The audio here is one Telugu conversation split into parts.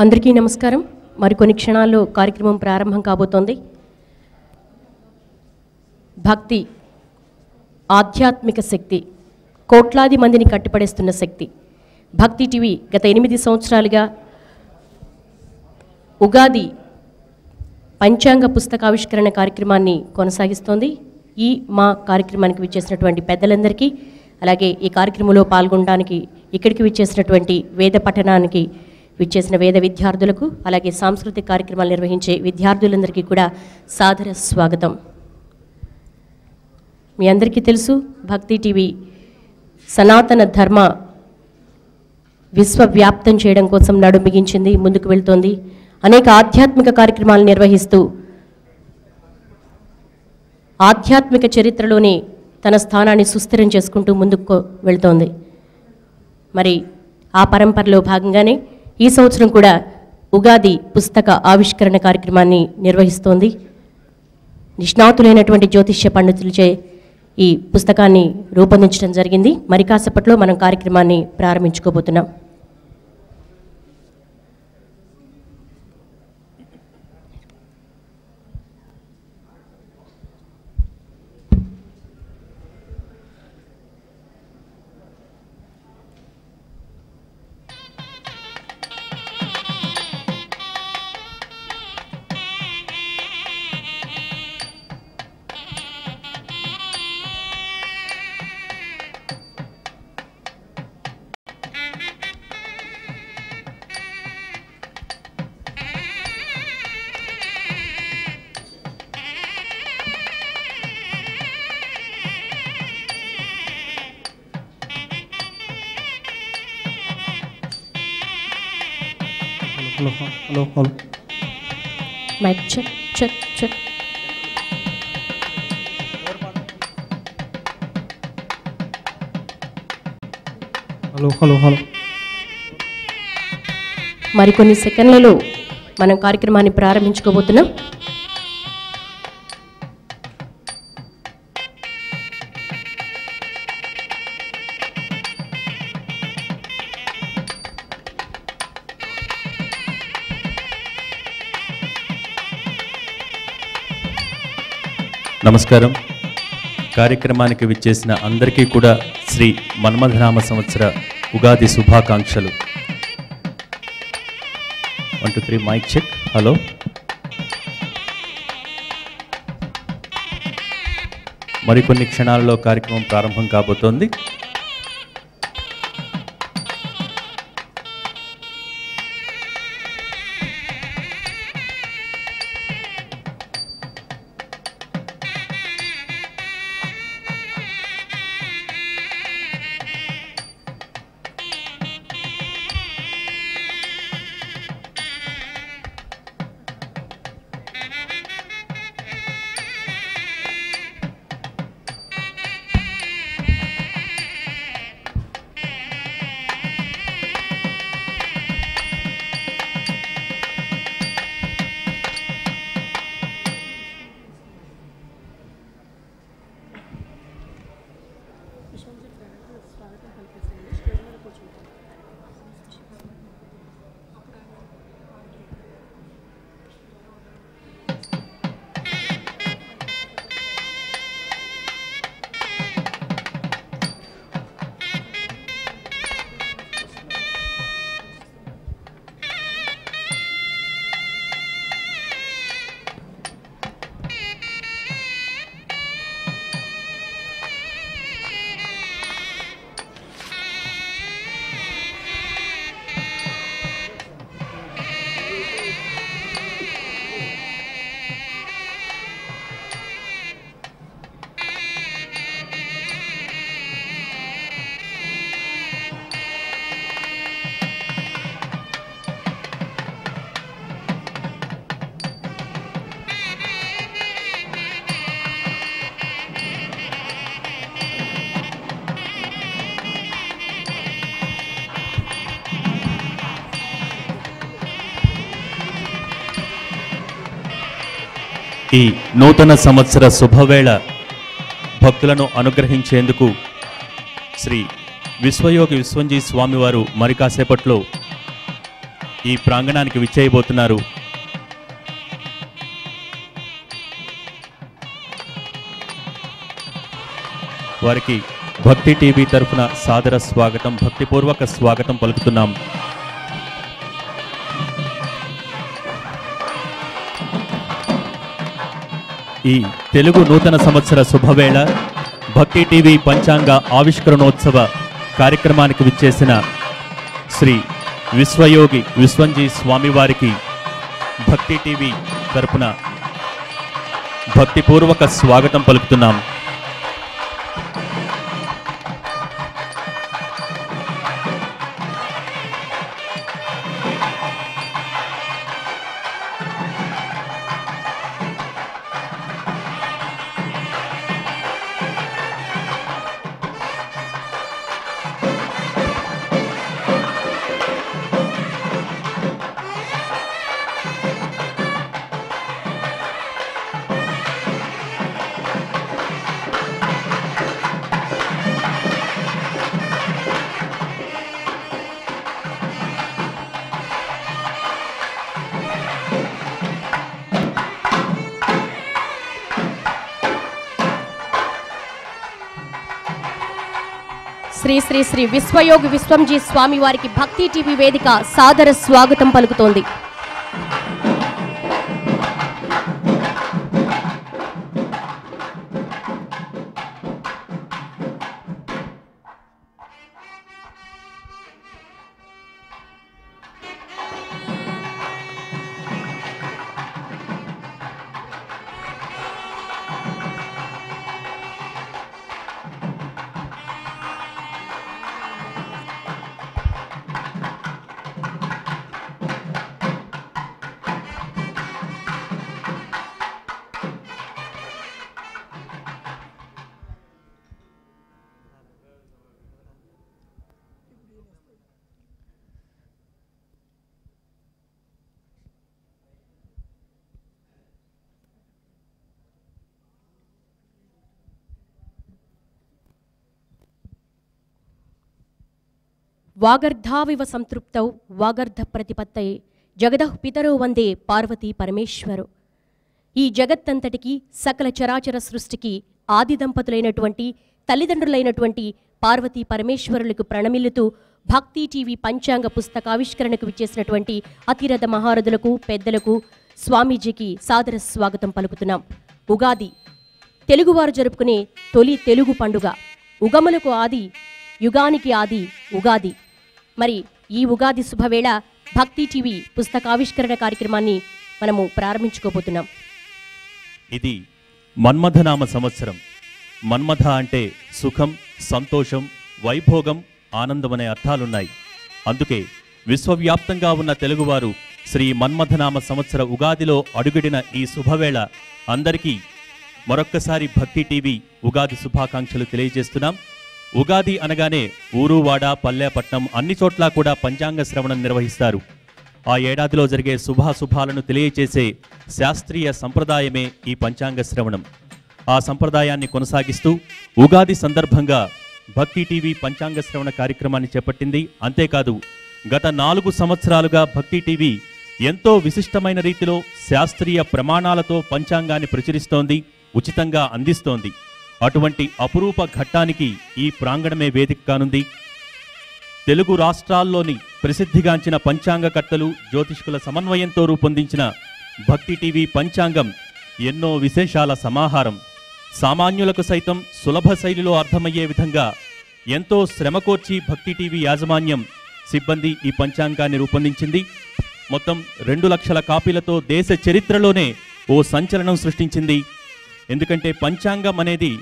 అందరికీ నమస్కారం. మరికొన్ని క్షణాల్లో కార్యక్రమం ప్రారంభం కాబోతోంది. భక్తి ఆధ్యాత్మిక శక్తి, కోట్లాది మందిని కట్టిపడేస్తున్న శక్తి. భక్తి టీవీ గత 8 సంవత్సరాలుగా ఉగాది పంచాంగ పుస్తకావిష్కరణ కార్యక్రమాన్ని కొనసాగిస్తోంది. ఈ మా కార్యక్రమానికి విచ్చేసినటువంటి పెద్దలందరికీ, అలాగే ఈ కార్యక్రమంలో పాల్గొనడానికి ఇక్కడికి విచ్చేసినటువంటి వేద పఠనానికి విచ్చేసిన వేద విద్యార్థులకు, అలాగే సాంస్కృతిక కార్యక్రమాలు నిర్వహించే విద్యార్థులందరికీ కూడా సాదర స్వాగతం. మీ అందరికీ తెలుసు, భక్తి టీవీ సనాతన ధర్మ విశ్వవ్యాప్తం చేయడం కోసం నడుం బిగించింది, ముందుకు వెళ్తోంది. అనేక ఆధ్యాత్మిక కార్యక్రమాలు నిర్వహిస్తూ ఆధ్యాత్మిక చరిత్రలోనే తన స్థానాన్ని సుస్థిరం చేసుకుంటూ ముందుకు వెళ్తోంది. మరి ఆ పరంపరలో భాగంగానే ఈ సంవత్సరం కూడా ఉగాది పుస్తక ఆవిష్కరణ కార్యక్రమాన్ని నిర్వహిస్తోంది. నిష్ణాతులైనటువంటి జ్యోతిష్య పండితులచే ఈ పుస్తకాన్ని రూపొందించడం జరిగింది. మరి కాసేపట్లో మనం కార్యక్రమాన్ని ప్రారంభించుకోబోతున్నాం. Hello mike check check check. Hello మరికొన్ని సెకండ్లలో మనం కార్యక్రమాన్ని ప్రారంభించుకోబోతున్నాం. నమస్కారం. కార్యక్రమానికి విచ్చేసిన అందరికీ కూడా శ్రీ మన్మథనామ సంవత్సర ఉగాది శుభాకాంక్షలు. 1 2 3 మైక్ చెక్. హలో. మరికొన్ని క్షణాలలో కార్యక్రమం ప్రారంభం కాబోతోంది. ఈ నూతన సంవత్సర శుభవేళ భక్తులను అనుగ్రహించేందుకు శ్రీ విశ్వయోగి విశ్వంజీ స్వామివారు మరి కాసేపట్లో ఈ ప్రాంగణానికి విచ్చేయబోతున్నారు. వారికి భక్తి టీవీ తరఫున సాదర స్వాగతం, భక్తిపూర్వక స్వాగతం పలుకుతున్నాం. ఈ తెలుగు నూతన సంవత్సర శుభవేళ భక్తి టీవీ పంచాంగ ఆవిష్కరణోత్సవ కార్యక్రమానికి విచ్చేసిన శ్రీ విశ్వయోగి విశ్వంజీ స్వామివారికి భక్తి టీవీ తరపున భక్తిపూర్వక స్వాగతం పలుకుతున్నాం. శ్రీ శ్రీ శ్రీ విశ్వయోగి విశ్వంజీ స్వామి వారికి భక్తి టీవీ వేదిక సాదర స్వాగతం పలుకుతోంది. వాగర్ధావివ సంతృప్తౌ వాగర్ధ ప్రతిపత్తయే జగదః పితరో వందే పార్వతీ పరమేశ్వరు. ఈ జగత్తంతటికి సకల చరాచర సృష్టికి ఆది దంపతులైనటువంటి తల్లిదండ్రులైనటువంటి పార్వతీ పరమేశ్వరులకు ప్రణమిల్లుతూ భక్తి టీవీ పంచాంగ పుస్తకావిష్కరణకు విచ్చేసినటువంటి అతిరథ మహారథులకు పెద్దలకు స్వామీజీకి సాదర స్వాగతం పలుకుతున్నాం. ఉగాది తెలుగువారు జరుపుకునే తొలి తెలుగు పండుగ. ఉగములకు ఆది, యుగానికి ఆది ఉగాది. మరి ఈ ఉగాది శుభవేళ భక్తి టీవీ పుస్తకావిష్కరణ కార్యక్రమాన్ని మనము ప్రారంభించుకోబోతున్నాం. ఇది మన్మథనామ సంవత్సరం. మన్మథ అంటే సుఖం, సంతోషం, వైభోగం, ఆనందం అనే అర్థాలున్నాయి. అందుకే విశ్వవ్యాప్తంగా ఉన్న తెలుగువారు శ్రీ మన్మథనామ సంవత్సర ఉగాదిలో అడుగిడిన ఈ శుభవేళ అందరికీ మరొక్కసారి భక్తి టీవీ ఉగాది శుభాకాంక్షలు తెలియజేస్తున్నాం. ఉగాది అనగానే ఊరు, వాడ, పల్లె, పట్నం అన్ని చోట్ల కూడా పంచాంగ శ్రవణం నిర్వహిస్తారు. ఆ ఏడాదిలో జరిగే శుభాశుభాలను తెలియచేసే శాస్త్రీయ సంప్రదాయమే ఈ పంచాంగ శ్రవణం. ఆ సంప్రదాయాన్ని కొనసాగిస్తూ ఉగాది సందర్భంగా భక్తి టీవీ పంచాంగ శ్రవణ కార్యక్రమాన్ని చేపట్టింది. అంతేకాదు గత 4 సంవత్సరాలుగా భక్తి టీవీ ఎంతో విశిష్టమైన రీతిలో శాస్త్రీయ ప్రమాణాలతో పంచాంగాన్ని ప్రచురిస్తోంది, ఉచితంగా అందిస్తోంది. అటువంటి అపురూప ఘట్టానికి ఈ ప్రాంగణమే వేదిక కానుంది. తెలుగు రాష్ట్రాల్లోని ప్రసిద్ధిగాంచిన పంచాంగకర్తలు, జ్యోతిష్కుల సమన్వయంతో రూపొందించిన భక్తి టీవీ పంచాంగం ఎన్నో విశేషాల సమాహారం. సామాన్యులకు సైతం సులభ శైలిలో అర్థమయ్యే విధంగా ఎంతో శ్రమకోర్చి భక్తి టీవీ యాజమాన్యం, సిబ్బంది ఈ పంచాంగాన్ని రూపొందించింది. మొత్తం 2 లక్షల కాపీలతో దేశ చరిత్రలోనే ఓ సంచలనం సృష్టించింది. ఎందుకంటే పంచాంగం అనేది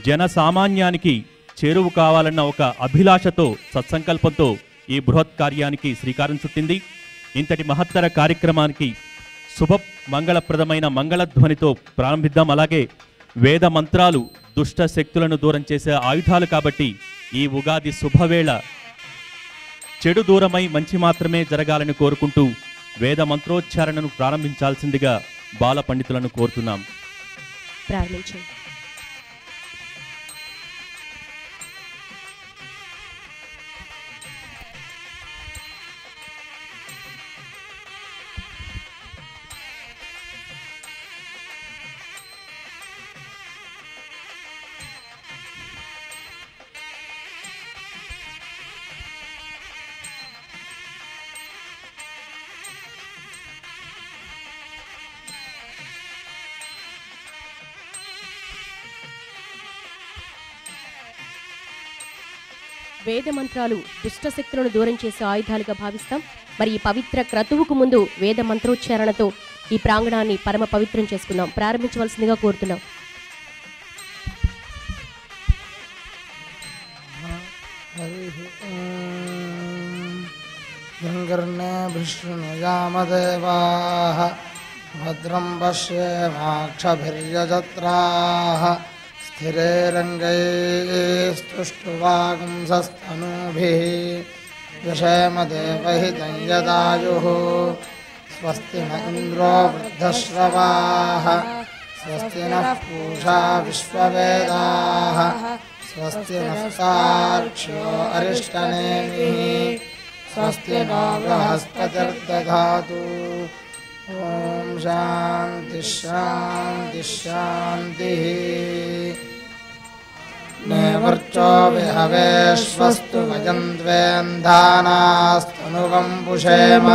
జనసామాన్యానికి చేరువు కావాలన్న ఒక అభిలాషతో, సత్సంకల్పంతో ఈ బృహత్ కార్యానికి శ్రీకారం చుట్టింది. ఇంతటి మహత్తర కార్యక్రమానికి శుభ మంగళప్రదమైన మంగళధ్వనితో ప్రారంభిద్దాం. అలాగే వేద మంత్రాలు దుష్ట శక్తులను దూరం చేసే ఆయుధాలు కాబట్టి ఈ ఉగాది శుభవేళ చెడు దూరమై మంచి మాత్రమే జరగాలని కోరుకుంటూ వేద మంత్రోచ్చారణను ప్రారంభించాల్సిందిగా బాల పండితులను కోరుతున్నాం. ప్రారంభించండి. వేద మంత్రాలు దుష్ట శక్తులను దూరం చేసే ఆయుధాలుగా భావిస్తాం. మరి ఈ పవిత్ర క్రతువుకు ముందు వేద మంత్రోచ్చారణతో ఈ ప్రాంగణాన్ని పరమ పవిత్రం చేసుకుందాం. ప్రారంభించవలసిందిగా కోరుతున్నాం. గంగర్ణేభిష్ణుయామదేవాః భద్రం పశ్యేమాక్షభిర్యజత్రాః స్థిరైరంగైస్తుష్టువాగుంసస్తనూభిः యశేమదేవహిतं యదాయుः స్వస్తి న ఇంద్రో వృద్ధశ్రవాः స్వస్తి నః పూషా విశ్వవేదాः స్వస్తి నస్తార్క్ష్యో అరిష్టనేమిః స్వస్తి నో బృహస్పతిర్దధాతు. ఓం శాంతి శాంతి శాంతి. నేవర్చో విహవేశ్వస్తు వజంద్వేంధానాస్తనువం పుషేమ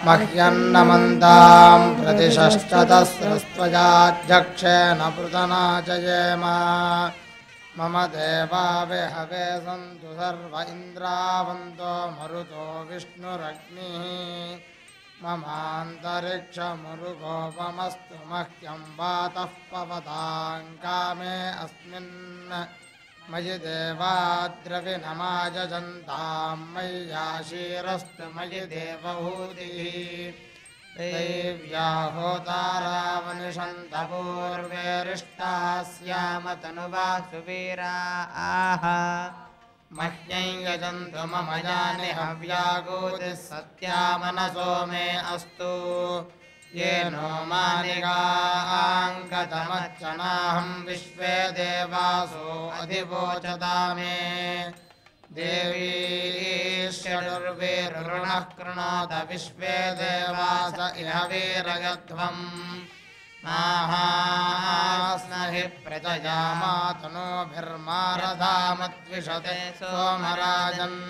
మహ్యన్నమంతాం ప్రతిషష్టతస్రస్త్వజాధ్యక్షేణ పృతనాచయేమ. మమ దేవా విహవే సంతు సర్వ ఇంద్రావంతో మరుతో విష్ణురగ్నిః మమాంతరిక్షమురుగోపమస్తు మహ్యం వాతః పవతాం కామే అస్మిన్ మయి దేవాద్రవినమాయజంతాం మయ్యాశీరస్తు మయి దేవహూతిః. దేవ్యా హోతారావనిషంత పూర్వేరిష్టాः స్యామ తనువా సువీరాः మహ్యం యజంతు మమ యాని హవ్యాగూతిः సత్యా మనసో మే అస్తు. येनो मानिगाङ्गतमच्चनाहं विश्वे देवासो अधिवोचता मे. देवी षडुर्वीरुणः कृणोत विश्वे देवास इह वीरगध्वम्. माहास्महि प्रजया मातनोभिर्मारधामद्विषते सोमराजन्.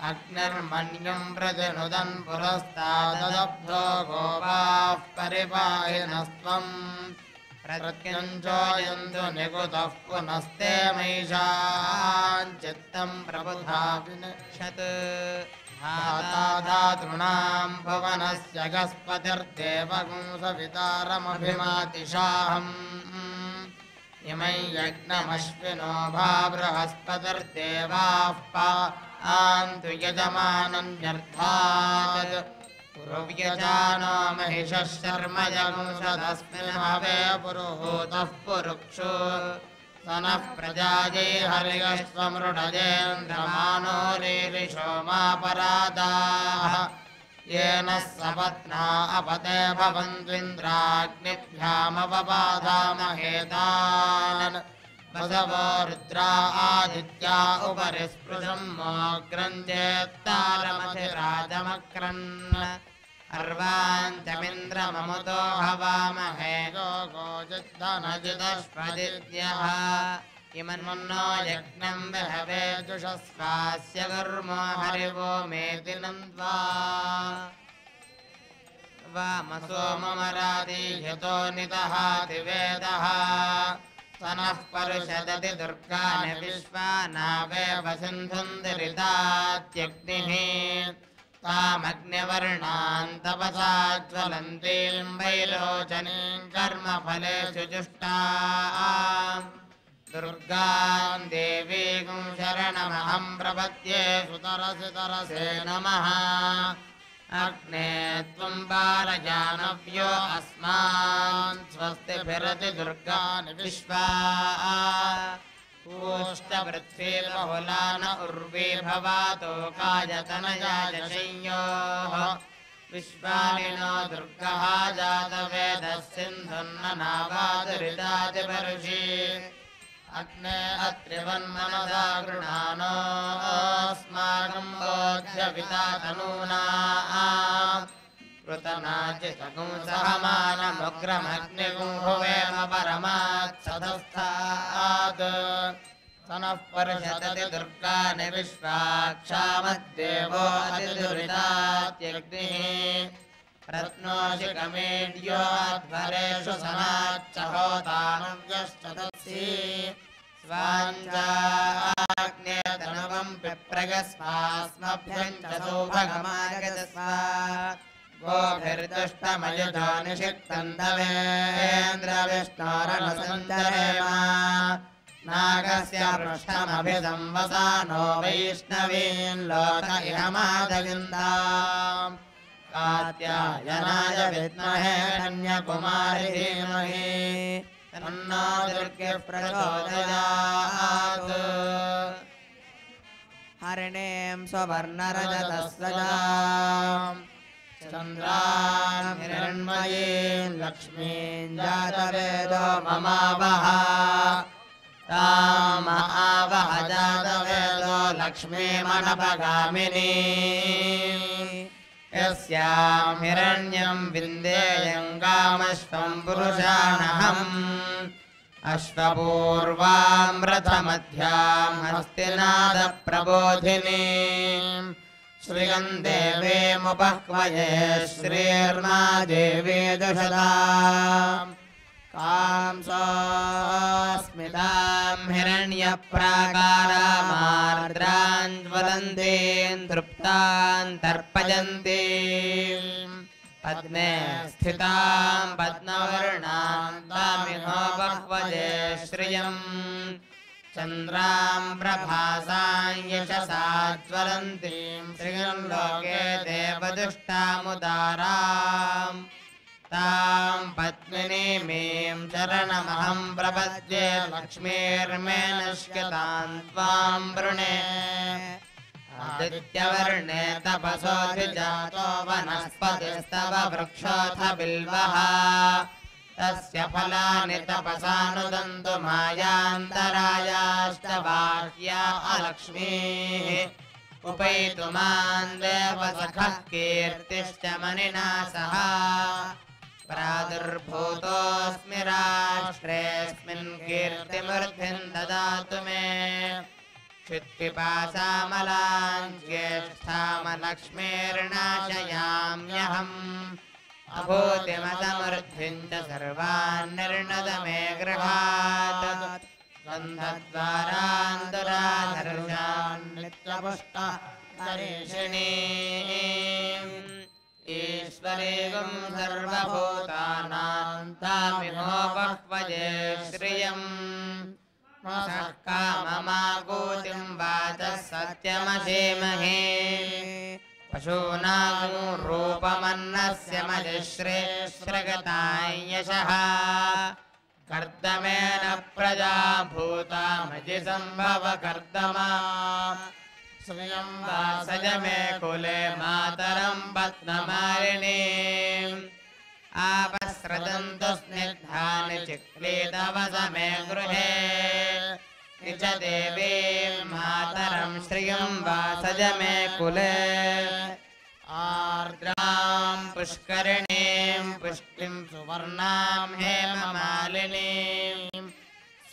अग्निर्मन्युं प्रतिनुदन् पुरस्तादब्धो गोपाः परिपाहिनस्त्वम्. प्रत्यञ्जोयन्तु निकुतः पुनस्ते मैषाञ्चित्तं प्रबुधा विनक्षत्. धातॄणां भुवनस्य गस्पतिर्देवगुंसवितारमभिमातिशाहम्. इमै यज्ञमश्विनो भा बृहस्पतिर्देवाः पान्तु यजमानन्यर्थात्. पुरुव्यजानो महिषः शर्म जगुंसदस्मिन् हवे पुरुहूतः पुरुक्षु. स नः प्रजायै हर्यश्वमृडजेन्द्रमानो रीरिषो मापरादाः. येन सपत्ना अपते भवन्त्विन्द्राग्निभ्यामवबाधामहेतान्. वसवो रुद्रा आदित्या उपरि स्पृशन्मोऽग्रन्थेत्तारमधिराजमक्रन्. अर्वाञ्चमिन्द्रममुतो हवामहे गोजिद्धनजिदश्वदित्यः. इमन्नो यज्ञं विहवे जुषस्वास्य कर्मो हरिवो मेति नन्द्वा. वामसो ममरादिह्यतो निदहाति वेदः. स नः परुषदति दुर्गानि विश्वानावेव सिन्धुन्दिरितात्यग्निः. तामग्निवर्णां तपसा ज्वलन्तीं वैलोचनीं कर्मफलेषु जुष्टाम्. दुर्गां देवीं शरणमहं प्रपद्ये. सुतरसि तरसे नमः. अग्ने त्वं पारजानव्यो अस्मान्. स्वस्तिभिरति दुर्गानि विश्वा. पूष्टपृथ्वी बहुला न उर्वी भवातो कायतनया जशय्योः. विश्वानि नो दुर्गः जातवेदः सिन्धुन्ननावादुरिदातिपर्षि. अग्ने अत्रिवन्मनसा गृणानोऽस्माकं बोध्यविता तनूना. कृतनाचितगुंसहमानमुग्रमग्निगुंहुवेम परमात्सधस्थात्. स नः पर्षदति दुर्गानि विश्वाक्षामद्देवो अतिदुरितात्यग्निः. रत्नोषि कमेड्योऽध्वरेषु समाच्च होतानुव्यश्च तत्सि. स्वाञ्चाग्नेतनवं पिप्रगस्वास्मभ्यं च सौभगमागतस्व गोभिर्दुष्टमयुजो निषिक्तन्दवेन्द्रविष्णोरनुसञ्चरेम नागस्य पृष्ठमभिसंवसानो वैष्णवीन् लोक इहमादविन्दाम् कात्यायनाय विद्महे कन्याकुमारी धीमहि तन्नो दुर्गे प्रचोदयात् हरिणीं सुवर्णरजतस्रजाम् चन्द्रां हिरण्मयीं लक्ष्मीं जातवेदो ममावह तां महावह जातवेदो लक्ष्मीमनपगामिनी यस्यां हिरण्यं विन्देयङ्गामश्वं पुरुषाणहम् अश्वपूर्वां रथमध्यां हस्तिनादप्रबोधिनीं श्रियं देवीमुपह्वये श्रीर्मा देवी दुषदाम् कांसोऽस्मितां हिरण्यप्राकारामार्द्रां ज्वलन्तीं तृप्तां तर्पयन्तीं पद्मे स्थितां पद्मवर्णां तामिहोपह्वये श्रियम् चन्द्रां प्रभासां यशसा ज्वलन्तीं श्रियं लोके देवदुष्टामुदाराम् तां पद्मिनीमीं शरणमहं प्रपद्ये लक्ष्मीर्मे नश्यतां त्वां वृणे आदित्यवर्णे तपसोऽधिजातो वनस्पतिस्तव वृक्षोऽथ बिल्वः तस्य फलानि तपसानुदन्तु मायान्तरायाश्च बाह्या अलक्ष्मीः उपैतु मां देवसखः कीर्तिश्च मनिना सह प्रादुर्भूतोऽस्मि राष्ट्रेऽस्मिन् कीर्तिमूर्तिं ददातु मे क्षुत्पिपासामलां ज्येष्ठामलक्ष्मीर्नाशयाम्यहम् अभूतिमसमृद्धिं च सर्वान् निर्णद मे गृहात् गन्धद्वारान् दुराधर्षान् नित्यपुष्टकरीषिणीम् ईश्वरीगं सर्वभूतानां तामिहोपह्वये श्रियम् मनसः काममागूतिं वाचः सत्यमधीमहि पशूनां रूपमन्नस्य मजिश्रेष्ठगतां यशः कर्दमेन प्रजा भूता मजि सम्भव कर्दमा श्रियं वासज मे कुले मातरं पद्ममालिनीम् आपस्रजन्तु स्निग्धानि चिक्लीतवस मे गृहे निज देवीं मातरं श्रियं वासज मे कुले आर्द्रां पुष्करिणीं पुष्टिं सुवर्णां हेममालिनीं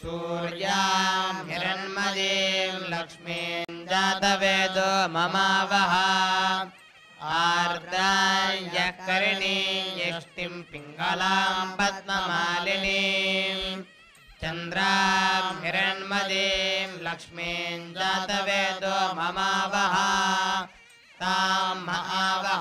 सूर्यां हिरण्मयीं लक्ष्मीं जातवेदो ममावह आर्द्रां यःकरिणीं यष्टिं पिङ्गलां पद्ममालिनीं चन्द्रां हिरण्मयीं लक्ष्मीं जातवेदो ममावह तां महावह